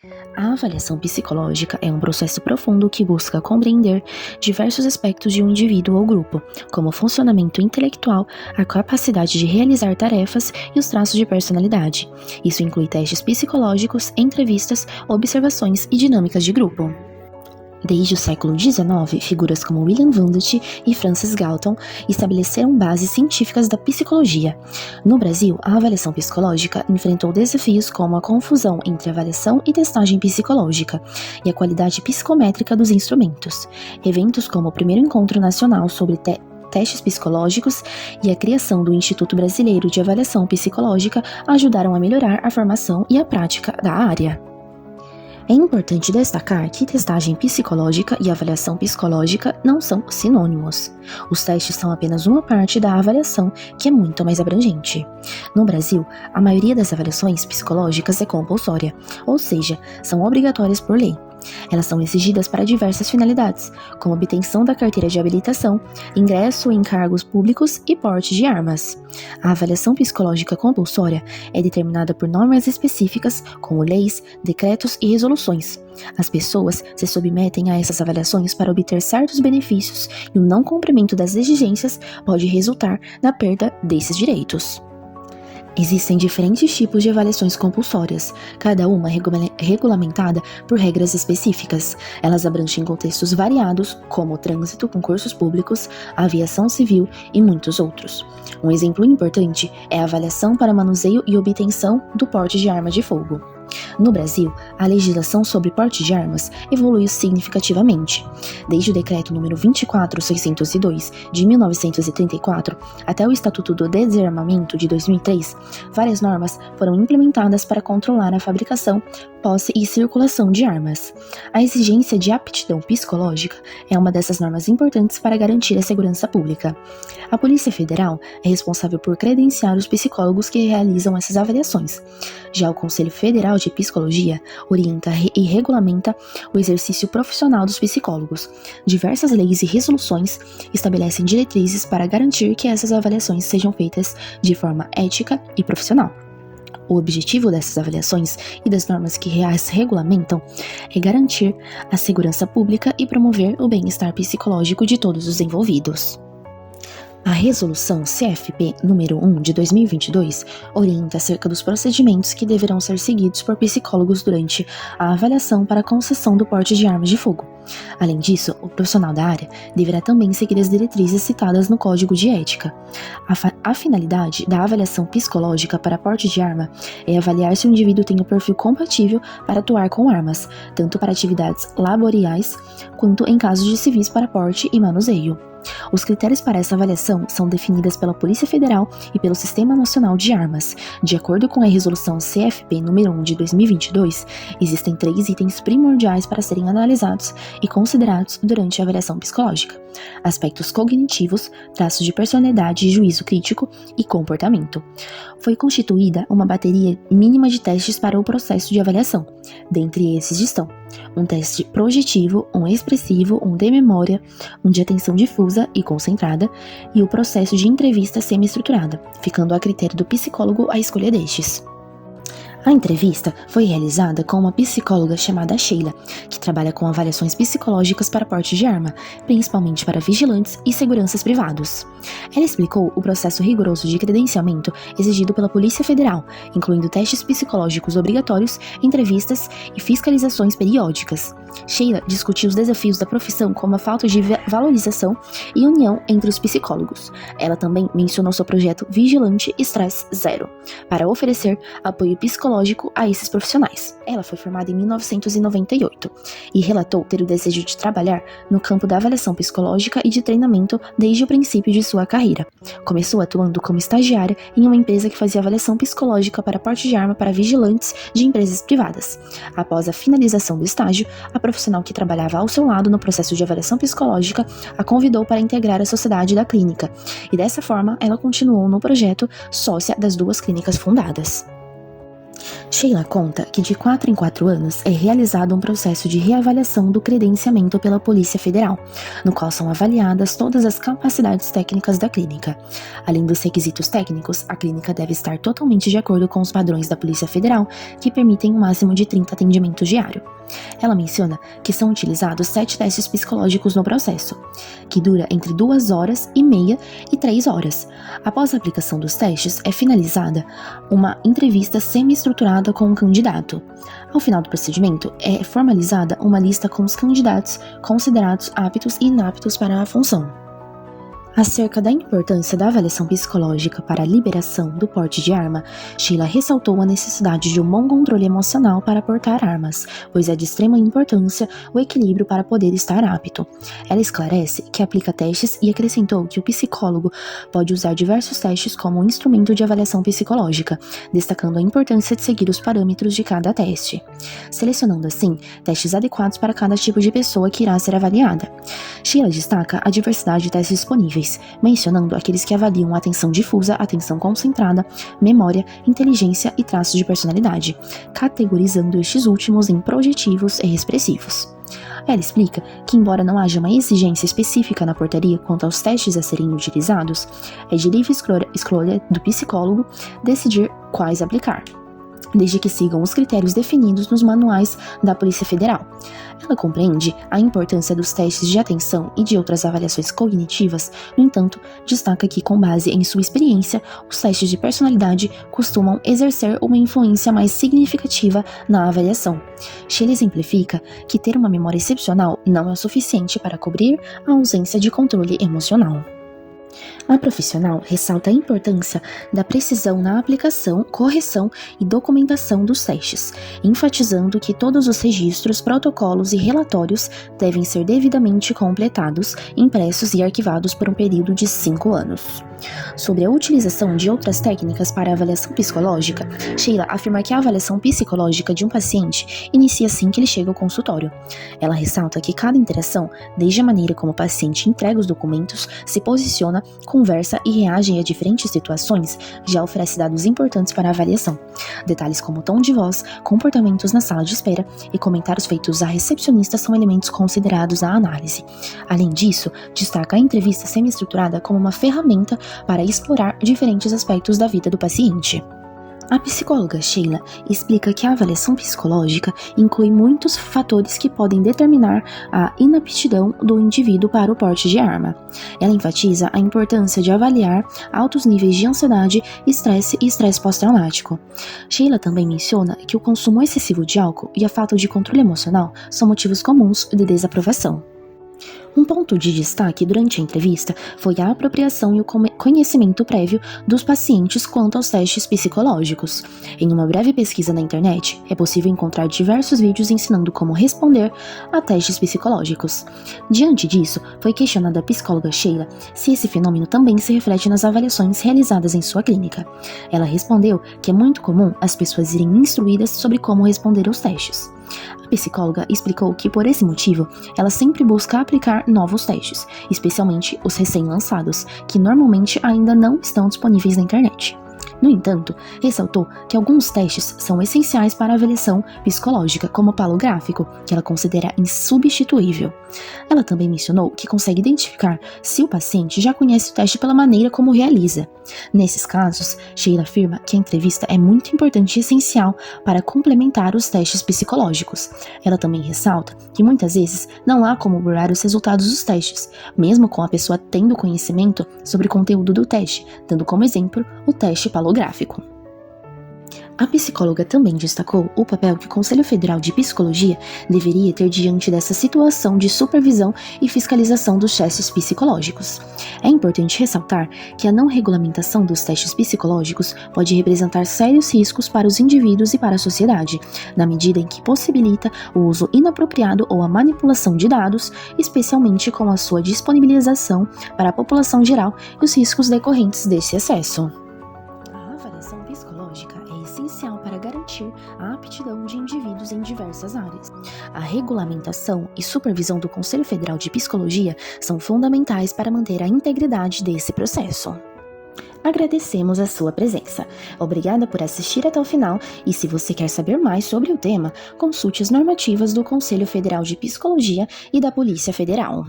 A avaliação psicológica é um processo profundo que busca compreender diversos aspectos de um indivíduo ou grupo, como o funcionamento intelectual, a capacidade de realizar tarefas e os traços de personalidade. Isso inclui testes psicológicos, entrevistas, observações e dinâmicas de grupo. Desde o século XIX, figuras como William Wundt e Francis Galton estabeleceram bases científicas da psicologia. No Brasil, a avaliação psicológica enfrentou desafios como a confusão entre avaliação e testagem psicológica e a qualidade psicométrica dos instrumentos. Eventos como o primeiro encontro nacional sobre testes psicológicos e a criação do Instituto Brasileiro de Avaliação Psicológica ajudaram a melhorar a formação e a prática da área. É importante destacar que testagem psicológica e avaliação psicológica não são sinônimos. Os testes são apenas uma parte da avaliação, que é muito mais abrangente. No Brasil, a maioria das avaliações psicológicas é compulsória, ou seja, são obrigatórias por lei. Elas são exigidas para diversas finalidades, como obtenção da carteira de habilitação, ingresso em cargos públicos e porte de armas. A avaliação psicológica compulsória é determinada por normas específicas, como leis, decretos e resoluções. As pessoas se submetem a essas avaliações para obter certos benefícios e o não cumprimento das exigências pode resultar na perda desses direitos. Existem diferentes tipos de avaliações compulsórias, cada uma regulamentada por regras específicas. Elas abrangem contextos variados, como o trânsito, concursos públicos, a aviação civil e muitos outros. Um exemplo importante é a avaliação para manuseio e obtenção do porte de arma de fogo. No Brasil, a legislação sobre porte de armas evoluiu significativamente. Desde o Decreto nº 24.602, de 1934, até o Estatuto do Desarmamento, de 2003, várias normas foram implementadas para controlar a fabricação, posse e circulação de armas. A exigência de aptidão psicológica é uma dessas normas importantes para garantir a segurança pública. A Polícia Federal é responsável por credenciar os psicólogos que realizam essas avaliações. Já o Conselho Federal de Psicologia orienta e regulamenta o exercício profissional dos psicólogos. Diversas leis e resoluções estabelecem diretrizes para garantir que essas avaliações sejam feitas de forma ética e profissional. O objetivo dessas avaliações e das normas que as regulamentam é garantir a segurança pública e promover o bem-estar psicológico de todos os envolvidos. A Resolução CFP número 1 de 2022 orienta acerca dos procedimentos que deverão ser seguidos por psicólogos durante a avaliação para a concessão do porte de armas de fogo. Além disso, o profissional da área deverá também seguir as diretrizes citadas no Código de Ética. A finalidade da avaliação psicológica para porte de arma é avaliar se o indivíduo tem o perfil compatível para atuar com armas, tanto para atividades laboriais quanto em casos de civis para porte e manuseio. Os critérios para essa avaliação são definidos pela Polícia Federal e pelo Sistema Nacional de Armas. De acordo com a Resolução CFP número 1 de 2022, existem 3 itens primordiais para serem analisados e considerados durante a avaliação psicológica: aspectos cognitivos, traços de personalidade, juízo crítico e comportamento. Foi constituída uma bateria mínima de testes para o processo de avaliação. Dentre esses estão um teste projetivo, um expressivo, um de memória, um de atenção difusa e concentrada e o processo de entrevista semi-estruturada, ficando a critério do psicólogo a escolha destes. A entrevista foi realizada com uma psicóloga chamada Sheila, que trabalha com avaliações psicológicas para porte de arma, principalmente para vigilantes e seguranças privados. Ela explicou o processo rigoroso de credenciamento exigido pela Polícia Federal, incluindo testes psicológicos obrigatórios, entrevistas e fiscalizações periódicas. Sheila discutiu os desafios da profissão como a falta de valorização e união entre os psicólogos. Ela também mencionou seu projeto Vigilante Estresse Zero, para oferecer apoio psicológico a esses profissionais. Ela foi formada em 1998 e relatou ter o desejo de trabalhar no campo da avaliação psicológica e de treinamento desde o princípio de sua carreira. Começou atuando como estagiária em uma empresa que fazia avaliação psicológica para porte de arma para vigilantes de empresas privadas. Após a finalização do estágio, a profissional que trabalhava ao seu lado no processo de avaliação psicológica a convidou para integrar a sociedade da clínica, e dessa forma ela continuou no projeto, sócia das 2 clínicas fundadas. Sheila conta que de 4 em 4 anos é realizado um processo de reavaliação do credenciamento pela Polícia Federal, no qual são avaliadas todas as capacidades técnicas da clínica. Além dos requisitos técnicos, a clínica deve estar totalmente de acordo com os padrões da Polícia Federal, que permitem um máximo de 30 atendimentos diários. Ela menciona que são utilizados 7 testes psicológicos no processo, que dura entre 2h30 e 3 horas. Após a aplicação dos testes, é finalizada uma entrevista semi-estruturada com o candidato. Ao final do procedimento, é formalizada uma lista com os candidatos considerados aptos e inaptos para a função. Acerca da importância da avaliação psicológica para a liberação do porte de arma, Sheila ressaltou a necessidade de um bom controle emocional para portar armas, pois é de extrema importância o equilíbrio para poder estar apto. Ela esclarece que aplica testes e acrescentou que o psicólogo pode usar diversos testes como um instrumento de avaliação psicológica, destacando a importância de seguir os parâmetros de cada teste, selecionando assim testes adequados para cada tipo de pessoa que irá ser avaliada. Sheila destaca a diversidade de testes disponíveis, mencionando aqueles que avaliam a atenção difusa, atenção concentrada, memória, inteligência e traços de personalidade, categorizando estes últimos em projetivos e expressivos. Ela explica que, embora não haja uma exigência específica na portaria quanto aos testes a serem utilizados, é de livre escolha do psicólogo decidir quais aplicar, desde que sigam os critérios definidos nos manuais da Polícia Federal. Ela compreende a importância dos testes de atenção e de outras avaliações cognitivas, no entanto, destaca que, com base em sua experiência, os testes de personalidade costumam exercer uma influência mais significativa na avaliação. Sheila exemplifica que ter uma memória excepcional não é o suficiente para cobrir a ausência de controle emocional. A profissional ressalta a importância da precisão na aplicação, correção e documentação dos testes, enfatizando que todos os registros, protocolos e relatórios devem ser devidamente completados, impressos e arquivados por um período de 5 anos. Sobre a utilização de outras técnicas para a avaliação psicológica, Sheila afirma que a avaliação psicológica de um paciente inicia assim que ele chega ao consultório. Ela ressalta que cada interação, desde a maneira como o paciente entrega os documentos, se posiciona, conversa e reage a diferentes situações, já oferece dados importantes para a avaliação. Detalhes como tom de voz, comportamentos na sala de espera e comentários feitos à recepcionista são elementos considerados à análise. Além disso, destaca a entrevista semi-estruturada como uma ferramenta para explorar diferentes aspectos da vida do paciente. A psicóloga Sheila explica que a avaliação psicológica inclui muitos fatores que podem determinar a inaptidão do indivíduo para o porte de arma. Ela enfatiza a importância de avaliar altos níveis de ansiedade, estresse e estresse pós-traumático. Sheila também menciona que o consumo excessivo de álcool e a falta de controle emocional são motivos comuns de desaprovação. Um ponto de destaque durante a entrevista foi a apropriação e o conhecimento prévio dos pacientes quanto aos testes psicológicos. Em uma breve pesquisa na internet, é possível encontrar diversos vídeos ensinando como responder a testes psicológicos. Diante disso, foi questionada a psicóloga Sheila se esse fenômeno também se reflete nas avaliações realizadas em sua clínica. Ela respondeu que é muito comum as pessoas irem instruídas sobre como responder aos testes. A psicóloga explicou que, por esse motivo, ela sempre busca aplicar novos testes, especialmente os recém-lançados, que normalmente ainda não estão disponíveis na internet. No entanto, ressaltou que alguns testes são essenciais para a avaliação psicológica, como o palográfico, que ela considera insubstituível. Ela também mencionou que consegue identificar se o paciente já conhece o teste pela maneira como realiza. Nesses casos, Sheila afirma que a entrevista é muito importante e essencial para complementar os testes psicológicos. Ela também ressalta que muitas vezes não há como burlar os resultados dos testes, mesmo com a pessoa tendo conhecimento sobre o conteúdo do teste, dando como exemplo o teste palográfico. A psicóloga também destacou o papel que o Conselho Federal de Psicologia deveria ter diante dessa situação de supervisão e fiscalização dos testes psicológicos. É importante ressaltar que a não regulamentação dos testes psicológicos pode representar sérios riscos para os indivíduos e para a sociedade, na medida em que possibilita o uso inapropriado ou a manipulação de dados, especialmente com a sua disponibilização para a população geral e os riscos decorrentes desse acesso. A avaliação psicológica é essencial para garantir a aptidão de indivíduos em diversas áreas. A regulamentação e supervisão do Conselho Federal de Psicologia são fundamentais para manter a integridade desse processo. Agradecemos a sua presença. Obrigada por assistir até o final e se você quer saber mais sobre o tema, consulte as normativas do Conselho Federal de Psicologia e da Polícia Federal.